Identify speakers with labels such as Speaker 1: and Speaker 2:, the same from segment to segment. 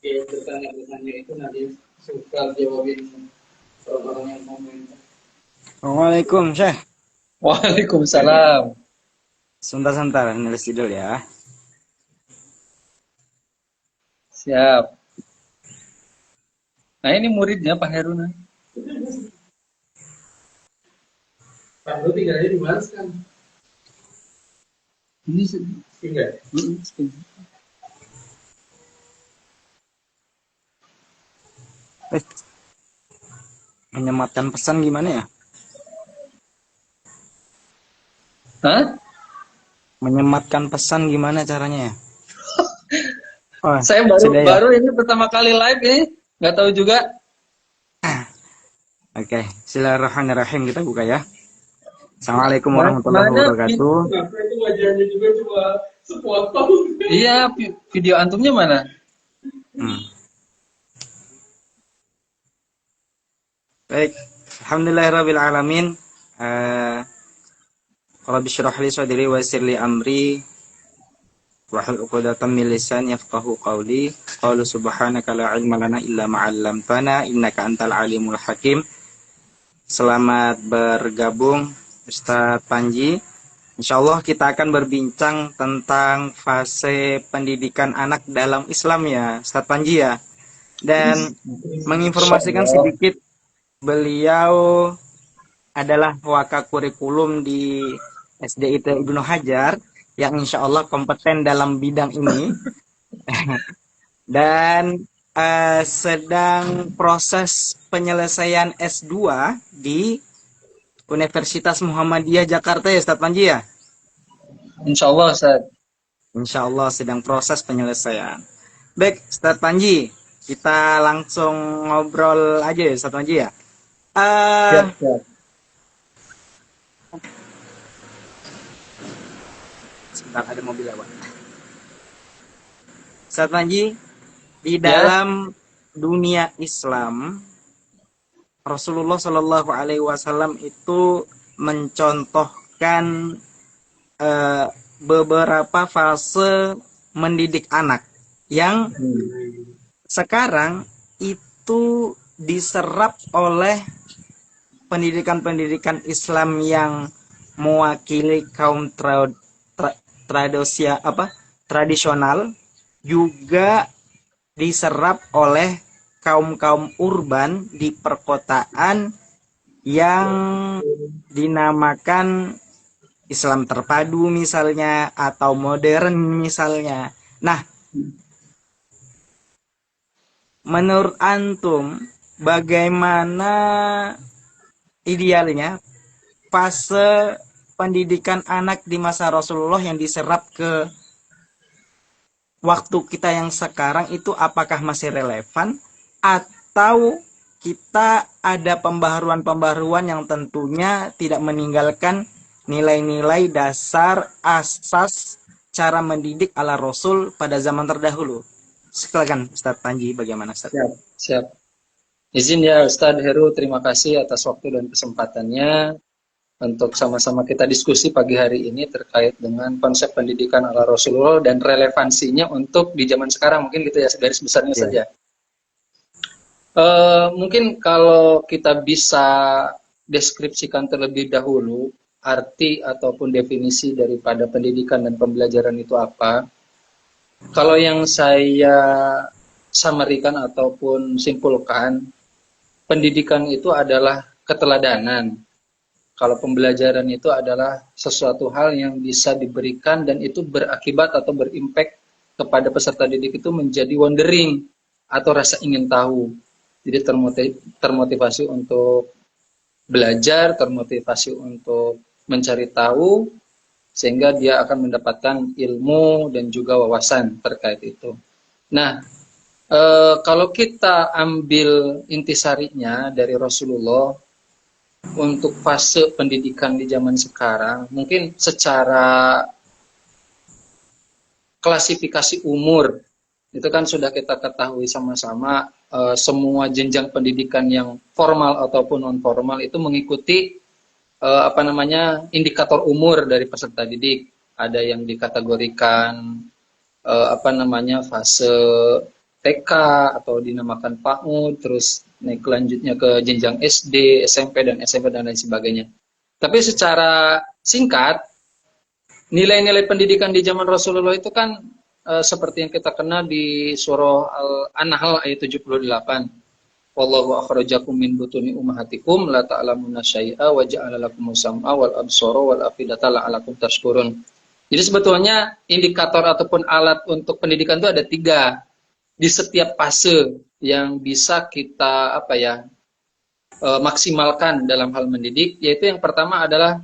Speaker 1: Bertanya-bertanya itu nanti suka jawabin orang yang komentar.
Speaker 2: Assalamualaikum, Syekh.
Speaker 1: Waalaikumsalam.
Speaker 2: Sebentar-sebentar, nulis judul ya.
Speaker 1: Siap. Nah ini muridnya Pak Heruna. Pak Heru tinggalnya di mana sekarang? Ini tinggal.
Speaker 2: Eh, menyematkan pesan gimana ya?
Speaker 1: Hah?
Speaker 2: Menyematkan pesan gimana caranya ya? Oh,
Speaker 1: Saya baru
Speaker 2: sudah ya.
Speaker 1: baru ini pertama kali live ini, nggak tahu juga.
Speaker 2: Oke, Bismillahirrahmanirrahim, kita buka ya. Assalamualaikum warahmatullahi
Speaker 1: Mana
Speaker 2: wabarakatuh.
Speaker 1: kenapa itu wajahnya juga cuma sepotong? Iya, video antumnya mana?
Speaker 2: Hmm. Baik, alhamdulillahirabbil alamin. Rabbi shrah li sadri wa yassir li amri wahlul 'uqdatam min lisani yafqahu qawli. Qalu subhanaka la ilma lana illa ma 'allamtana innaka antal alimul hakim. Selamat bergabung Ustadz Panji. Insya Allah kita akan berbincang tentang fase pendidikan anak dalam Islam ya Ustadz Panji ya. Dan
Speaker 1: Insya
Speaker 2: menginformasikan
Speaker 1: Allah.
Speaker 2: sedikit, beliau adalah wakakurikulum di SDIT Ibnu Hajar yang insya Allah kompeten dalam bidang ini. Dan sedang proses penyelesaian S2 di Universitas Muhammadiyah Jakarta ya Ustadz Panji ya?
Speaker 1: Insya Allah, Ustaz.
Speaker 2: Insya Allah sedang proses penyelesaian. Baik Ustadz Panji, kita langsung ngobrol aja ya Ustadz Panji ya. Eh,
Speaker 1: Siap, siap.
Speaker 2: Sebentar ada mobil lewat. Ustadz Panji, di
Speaker 1: Ya,
Speaker 2: dalam dunia Islam, Rasulullah Shallallahu Alaihi Wasallam itu mencontohkan eh, beberapa fase mendidik anak yang sekarang itu diserap oleh pendidikan-pendidikan Islam yang mewakili kaum tradisional, juga diserap oleh kaum-kaum urban di perkotaan yang dinamakan Islam terpadu misalnya atau modern misalnya. Nah, menurut antum bagaimana idealnya fase pendidikan anak di masa Rasulullah yang diserap ke waktu kita yang sekarang itu apakah masih relevan atau kita ada pembaharuan-pembaharuan yang tentunya tidak meninggalkan nilai-nilai dasar asas cara mendidik ala Rasul pada zaman terdahulu. Silakan Ustadz Panji, bagaimana Ustadz?
Speaker 1: siap, siap. Izin ya Ustadz Heru, terima kasih atas waktu dan kesempatannya untuk sama-sama kita diskusi pagi hari ini terkait dengan konsep pendidikan ala Rasulullah dan relevansinya untuk di zaman sekarang, mungkin gitu ya garis besarnya
Speaker 2: Ya.
Speaker 1: saja. Mungkin kalau kita bisa deskripsikan terlebih dahulu arti ataupun definisi daripada pendidikan dan pembelajaran itu apa. Kalau yang saya samarikan ataupun simpulkan, pendidikan itu adalah keteladanan. Kalau pembelajaran itu adalah sesuatu hal yang bisa diberikan dan itu berakibat atau berimpact kepada peserta didik itu menjadi wondering atau rasa ingin tahu. Jadi termotivasi untuk belajar, termotivasi untuk mencari tahu, sehingga dia akan mendapatkan ilmu dan juga wawasan terkait itu. Nah, kalau kita ambil intisarinya dari Rasulullah untuk fase pendidikan di zaman sekarang, mungkin secara klasifikasi umur Itu kan sudah kita ketahui sama-sama, semua jenjang pendidikan yang formal ataupun non formal itu mengikuti indikator umur dari peserta didik. Ada yang dikategorikan fase TK atau dinamakan PAUD, terus naik lanjutnya ke jenjang SD, SMP dan SMP dan lain sebagainya. Tapi secara singkat, nilai-nilai pendidikan di zaman Rasulullah itu kan seperti yang kita kenal di surah Al-Nahl ayat 78. Wallahu akhrajakum min butuni ummahatikum la ta'lamuna syai'a wa ja'ala lakumus sam'a wal absara wal afidata la'alakum tashkurun. Jadi sebetulnya indikator ataupun alat untuk pendidikan itu ada 3 di setiap fase yang bisa kita maksimalkan dalam hal mendidik, yaitu yang pertama adalah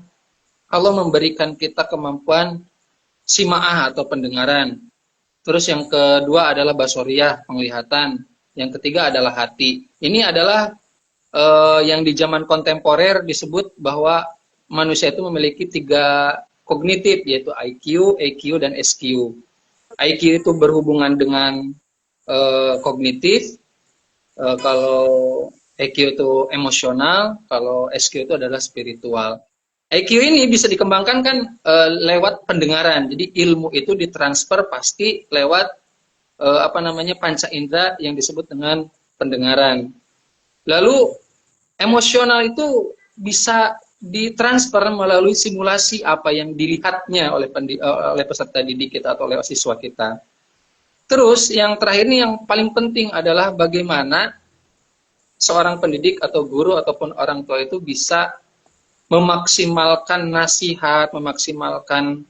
Speaker 1: Allah memberikan kita kemampuan sima'ah atau pendengaran. Terus yang kedua adalah basoriyah, penglihatan. Yang ketiga adalah hati. Ini adalah yang di zaman kontemporer disebut bahwa manusia itu memiliki 3 kognitif, yaitu IQ, EQ, dan SQ. IQ itu berhubungan dengan kognitif, kalau EQ itu emosional, kalau SQ itu adalah spiritual. IQ ini bisa dikembangkan kan lewat pendengaran. Jadi ilmu itu ditransfer pasti lewat panca indera yang disebut dengan pendengaran. Lalu emosional itu bisa ditransfer melalui simulasi apa yang dilihatnya oleh peserta didik kita atau oleh siswa kita. Terus yang terakhir ini yang paling penting adalah bagaimana seorang pendidik atau guru ataupun orang tua itu bisa memaksimalkan nasihat, memaksimalkan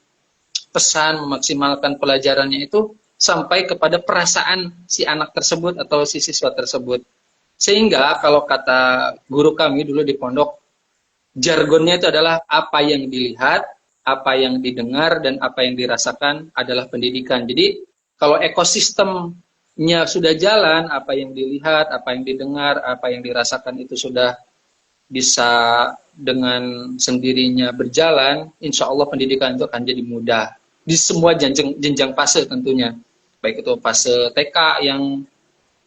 Speaker 1: pesan, memaksimalkan pelajarannya itu sampai kepada perasaan si anak tersebut atau si siswa tersebut. Sehingga kalau kata guru kami dulu di pondok, jargonnya itu adalah apa yang dilihat, apa yang didengar, dan apa yang dirasakan adalah pendidikan. Jadi kalau ekosistemnya sudah jalan, apa yang dilihat, apa yang didengar, apa yang dirasakan itu sudah bisa dengan sendirinya berjalan, insya Allah pendidikan itu akan jadi mudah. Di semua jenjang fase tentunya. Baik itu fase TK yang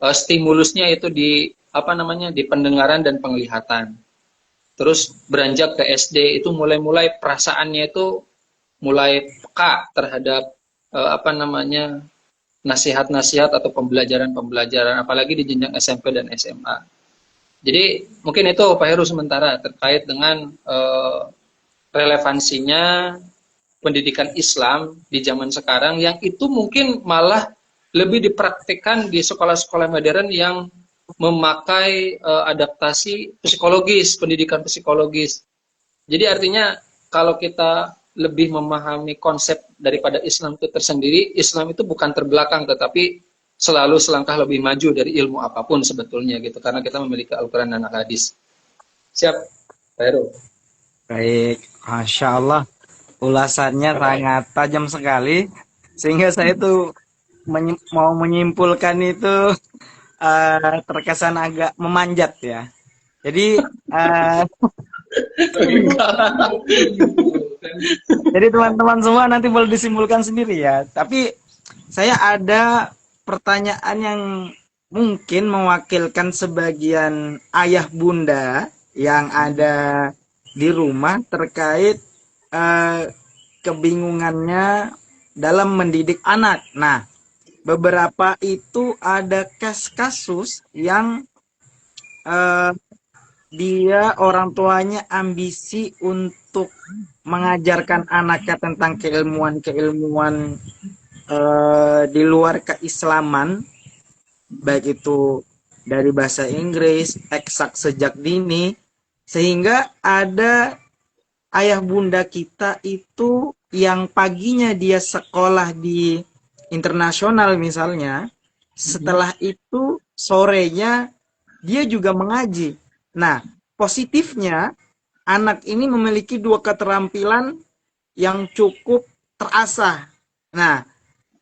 Speaker 1: stimulusnya itu di di pendengaran dan penglihatan. Terus beranjak ke SD itu mulai perasaannya itu mulai peka terhadap nasihat-nasihat atau pembelajaran-pembelajaran, apalagi di jenjang SMP dan SMA. Jadi mungkin itu Pak Heru sementara terkait dengan relevansinya pendidikan Islam di zaman sekarang, yang itu mungkin malah lebih dipraktikkan di sekolah-sekolah modern yang memakai adaptasi psikologis, pendidikan psikologis. Jadi artinya kalau kita lebih memahami konsep daripada Islam itu tersendiri, Islam itu bukan terbelakang tetapi selalu selangkah lebih maju dari ilmu apapun sebetulnya gitu, karena kita memiliki Al-Quran dan Al-Hadis. Siap, Pak Heru.
Speaker 2: Baik, Masya Allah. Ulasannya sangat tajam sekali, sehingga saya tuh mau menyimpulkan itu terkesan agak memanjat ya. Jadi jadi teman-teman semua nanti boleh disimpulkan sendiri ya. Tapi saya ada pertanyaan yang mungkin mewakilkan sebagian ayah bunda yang ada di rumah terkait kebingungannya dalam mendidik anak. Nah, beberapa itu ada kasus yang dia orang tuanya ambisi untuk mengajarkan anaknya tentang keilmuan di luar keislaman, baik itu dari bahasa Inggris, eksak sejak dini, sehingga ada ayah bunda kita itu yang paginya dia sekolah di internasional misalnya, setelah itu sorenya dia juga mengaji. Nah, positifnya anak ini memiliki 2 keterampilan yang cukup terasah. Nah,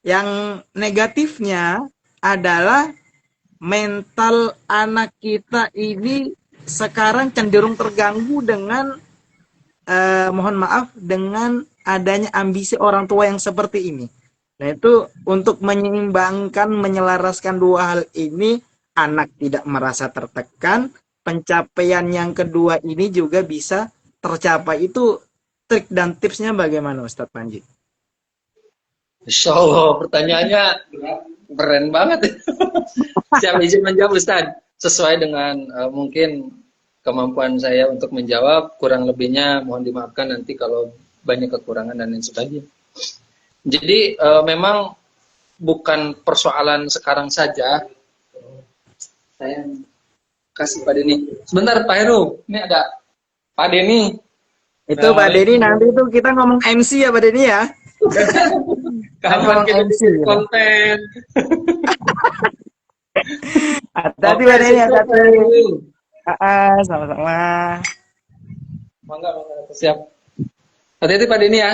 Speaker 2: yang negatifnya adalah mental anak kita ini sekarang cenderung terganggu dengan mohon maaf, dengan adanya ambisi orang tua yang seperti ini. Nah, itu untuk menyeimbangkan, menyelaraskan dua hal ini, anak tidak merasa tertekan, pencapaian yang kedua ini juga bisa tercapai. Itu trik dan tipsnya bagaimana Ustadz Panji?
Speaker 1: Insya Allah, pertanyaannya keren banget. Siap izin menjawab Ustaz. Sesuai dengan mungkin kemampuan saya untuk menjawab, kurang lebihnya mohon dimaafkan nanti kalau banyak kekurangan dan lain sebagainya. Jadi memang bukan persoalan sekarang saja. Saya kasih Pak Denny. Sebentar Pak Heru, ini ada Pak Denny.
Speaker 2: Itu Pak Denny, nanti itu kita ngomong MC ya Pak Denny ya.
Speaker 1: Kapan kita
Speaker 2: MC
Speaker 1: bikin
Speaker 2: ya.
Speaker 1: konten?
Speaker 2: Hati-hati Pak Denny, hati-hati. Sama-sama.
Speaker 1: Mangga, siap. Hati-hati Pak Denny ya.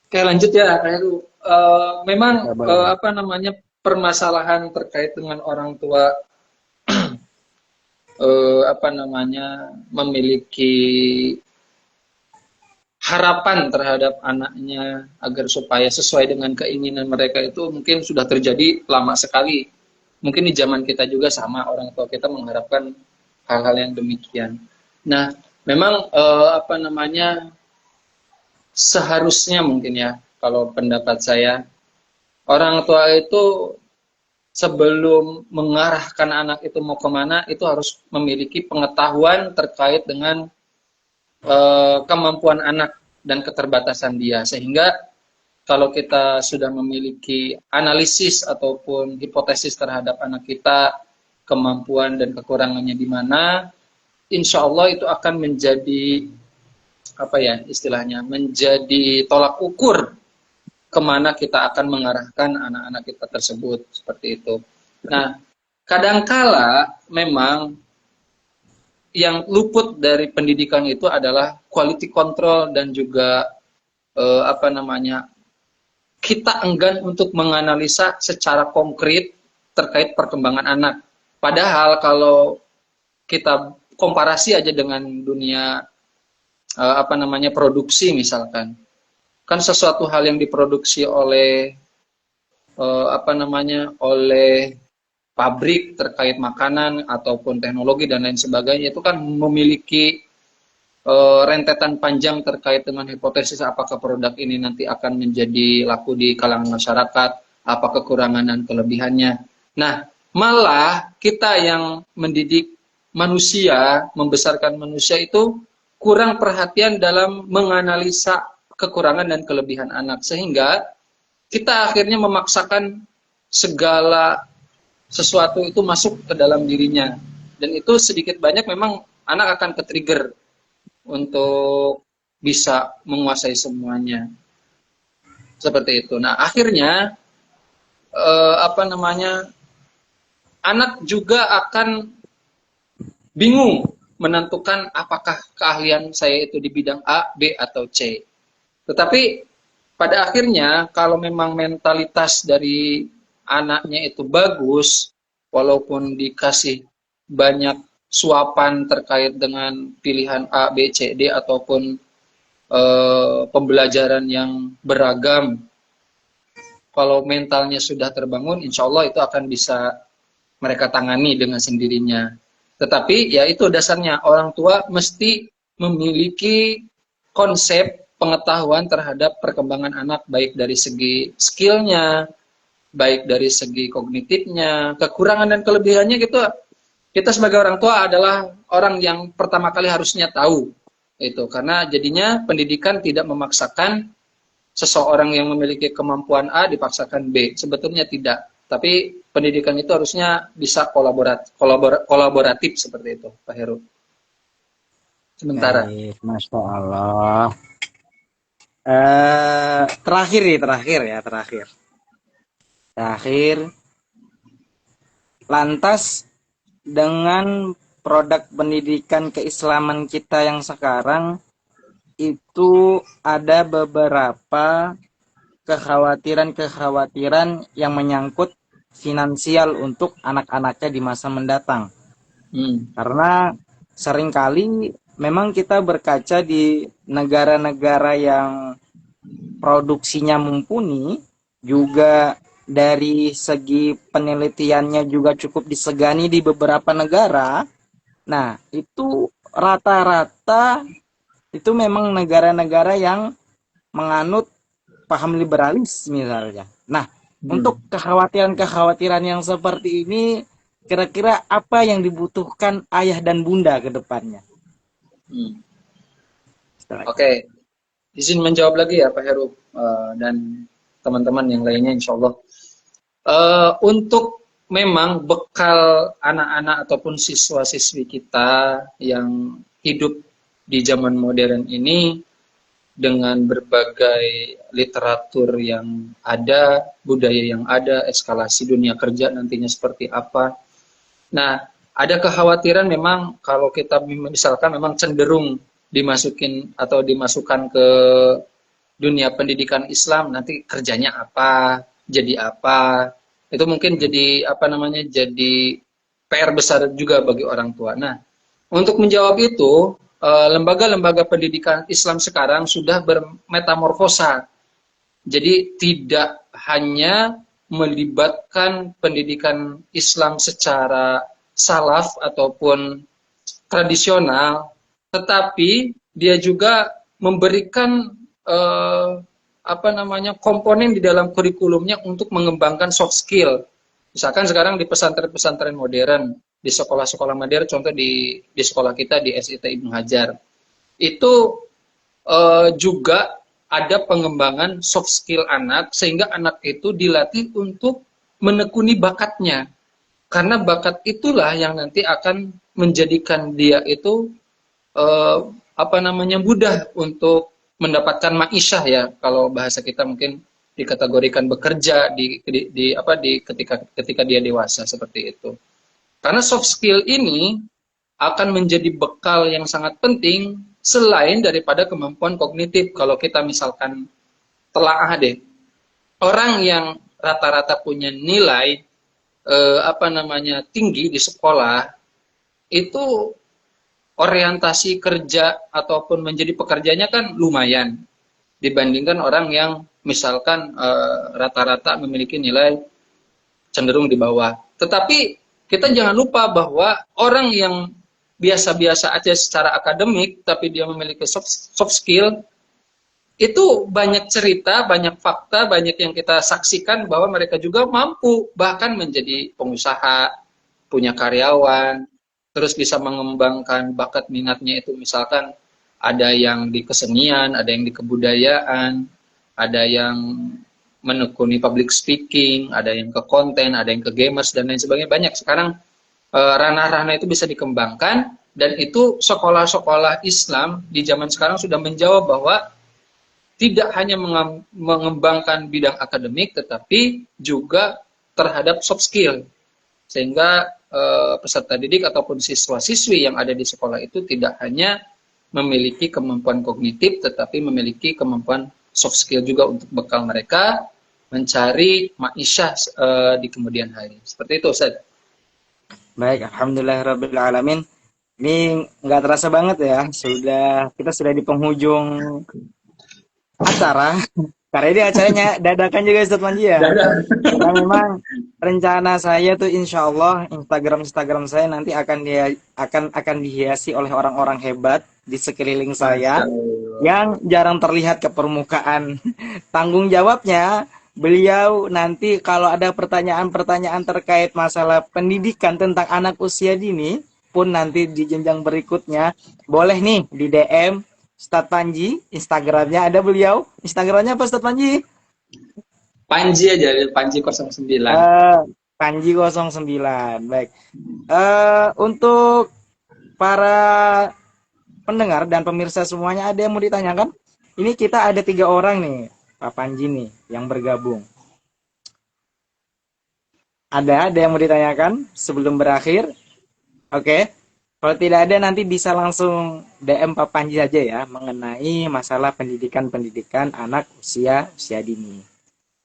Speaker 1: Oke lanjut ya, kayak itu. Memang apa namanya permasalahan terkait dengan orang tua apa namanya memiliki harapan terhadap anaknya agar supaya sesuai dengan keinginan mereka itu mungkin sudah terjadi lama sekali. Mungkin di zaman kita juga sama, orang tua kita mengharapkan hal-hal yang demikian. Nah, memang apa namanya seharusnya mungkin ya, kalau pendapat saya, orang tua itu sebelum mengarahkan anak itu mau kemana, itu harus memiliki pengetahuan terkait dengan kemampuan anak dan keterbatasan dia. Sehingga kalau kita sudah memiliki analisis ataupun hipotesis terhadap anak kita, kemampuan dan kekurangannya di mana, insya Allah itu akan menjadi apa ya istilahnya, menjadi tolak ukur kemana kita akan mengarahkan anak-anak kita tersebut, seperti itu. Nah, kadangkala memang yang luput dari pendidikan itu adalah quality control dan juga apa namanya kita enggan untuk menganalisa secara konkret terkait perkembangan anak. Padahal kalau kita komparasi aja dengan dunia apa namanya produksi misalkan, kan sesuatu hal yang diproduksi oleh apa namanya oleh pabrik terkait makanan ataupun teknologi dan lain sebagainya itu kan memiliki rentetan panjang terkait dengan hipotesis apakah produk ini nanti akan menjadi laku di kalangan masyarakat, apa kekurangan dan kelebihannya. Nah, malah kita yang mendidik manusia, membesarkan manusia itu kurang perhatian dalam menganalisa kekurangan dan kelebihan anak, sehingga kita akhirnya memaksakan segala sesuatu itu masuk ke dalam dirinya, dan itu sedikit banyak memang anak akan ke-trigger untuk bisa menguasai semuanya, seperti itu. Nah akhirnya apa namanya anak juga akan bingung menentukan apakah keahlian saya itu di bidang A, B atau C. Tetapi pada akhirnya kalau memang mentalitas dari anaknya itu bagus, walaupun dikasih banyak suapan terkait dengan pilihan A, B, C, D ataupun pembelajaran yang beragam, kalau mentalnya sudah terbangun, insya Allah itu akan bisa mereka tangani dengan sendirinya. Tetapi ya itu dasarnya, orang tua mesti memiliki konsep pengetahuan terhadap perkembangan anak, baik dari segi skillnya, baik dari segi kognitifnya, kekurangan dan kelebihannya gitu. Kita sebagai orang tua adalah orang yang pertama kali harusnya tahu itu, karena jadinya pendidikan tidak memaksakan seseorang yang memiliki kemampuan A dipaksakan B. Sebetulnya tidak. Tapi pendidikan itu harusnya bisa kolaboratif seperti itu, Pak Heru. Sementara.
Speaker 2: Baik, Masya Allah. Terakhir. Lantas dengan produk pendidikan keislaman kita yang sekarang itu ada beberapa kekhawatiran yang menyangkut finansial untuk anak-anaknya di masa mendatang. Karena seringkali memang kita berkaca di negara-negara yang produksinya mumpuni, juga dari segi penelitiannya juga cukup disegani di beberapa negara. Nah, itu rata-rata itu memang negara-negara yang menganut paham liberalis misalnya. Nah, untuk kekhawatiran-kekhawatiran yang seperti ini, kira-kira apa yang dibutuhkan ayah dan bunda ke depannya?
Speaker 1: Hmm. Oke, izin menjawab lagi ya Pak Heru dan teman-teman yang lainnya insya Allah. Untuk memang bekal anak-anak ataupun siswa-siswi kita yang hidup di zaman modern ini dengan berbagai literatur yang ada, budaya yang ada, eskalasi dunia kerja nantinya seperti apa. Nah, ada kekhawatiran memang kalau kita misalkan memang cenderung dimasukin atau dimasukkan ke dunia pendidikan Islam, nanti kerjanya apa, jadi apa, itu mungkin jadi apa namanya, jadi PR besar juga bagi orang tua. Nah, untuk menjawab itu, lembaga-lembaga pendidikan Islam sekarang sudah bermetamorfosa. Jadi tidak hanya melibatkan pendidikan Islam secara salaf ataupun tradisional, tetapi dia juga memberikan apa namanya, komponen di dalam kurikulumnya untuk mengembangkan soft skill. Misalkan sekarang di pesantren-pesantren modern, di sekolah-sekolah modern, contoh di sekolah kita di SIT Ibnu Hajar, itu juga ada pengembangan soft skill anak, sehingga anak itu dilatih untuk menekuni bakatnya. Karena bakat itulah yang nanti akan menjadikan dia itu apa namanya, mudah untuk mendapatkan ma'isyah ya, kalau bahasa kita mungkin dikategorikan bekerja di ketika dia dewasa seperti itu. Karena soft skill ini akan menjadi bekal yang sangat penting selain daripada kemampuan kognitif. Kalau kita misalkan telaah deh, orang yang rata-rata punya nilai apa namanya, tinggi di sekolah, itu orientasi kerja ataupun menjadi pekerjanya kan lumayan dibandingkan orang yang misalkan rata-rata memiliki nilai cenderung di bawah. Tetapi kita jangan lupa bahwa orang yang biasa-biasa aja secara akademik tapi dia memiliki soft skill, itu banyak cerita, banyak fakta, banyak yang kita saksikan bahwa mereka juga mampu bahkan menjadi pengusaha, punya karyawan, terus bisa mengembangkan bakat minatnya itu, misalkan ada yang di kesenian, ada yang di kebudayaan, ada yang menekuni public speaking, ada yang ke konten, ada yang ke gamers dan lain sebagainya. Banyak sekarang ranah-ranah itu bisa dikembangkan, dan itu sekolah-sekolah Islam di zaman sekarang sudah menjawab bahwa tidak hanya mengembangkan bidang akademik, tetapi juga terhadap soft skill, sehingga peserta didik ataupun siswa-siswi yang ada di sekolah itu tidak hanya memiliki kemampuan kognitif, tetapi memiliki kemampuan soft skill juga untuk bekal mereka mencari ma'isyah di kemudian hari. Seperti itu, Ustaz.
Speaker 2: Baik, alhamdulillahirabbil alamin. Ini nggak terasa banget ya, kita sudah di penghujung acara. Karena ini acaranya dadakan juga Ustaz Manji ya. Karena memang rencana saya tuh insya Allah Instagram saya nanti akan dihiasi oleh orang-orang hebat di sekeliling saya yang jarang terlihat ke permukaan. Tanggung jawabnya beliau nanti kalau ada pertanyaan-pertanyaan terkait masalah pendidikan tentang anak usia dini pun nanti di jenjang berikutnya boleh nih di DM Ustadz Panji, Instagramnya ada beliau. Instagramnya apa Ustadz Panji?
Speaker 1: Panji aja, Panji 09.
Speaker 2: Panji 09. Baik. Untuk para pendengar dan pemirsa semuanya, ada yang mau ditanyakan? Ini kita ada 3 orang nih, Pak Panji nih, yang bergabung. Ada yang mau ditanyakan sebelum berakhir? Oke. Kalau tidak ada nanti bisa langsung DM Pak Panji saja ya mengenai masalah pendidikan anak usia dini.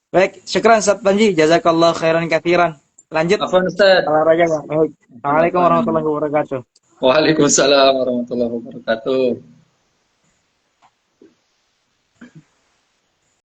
Speaker 2: Baik, syukran Ustaz Panji, jazakallah khairan katsiran. Lanjut.
Speaker 1: Afwan Ustaz.
Speaker 2: Olahraganya. Baik. Assalamualaikum warahmatullahi wabarakatuh.
Speaker 1: Waalaikumsalam warahmatullahi wabarakatuh.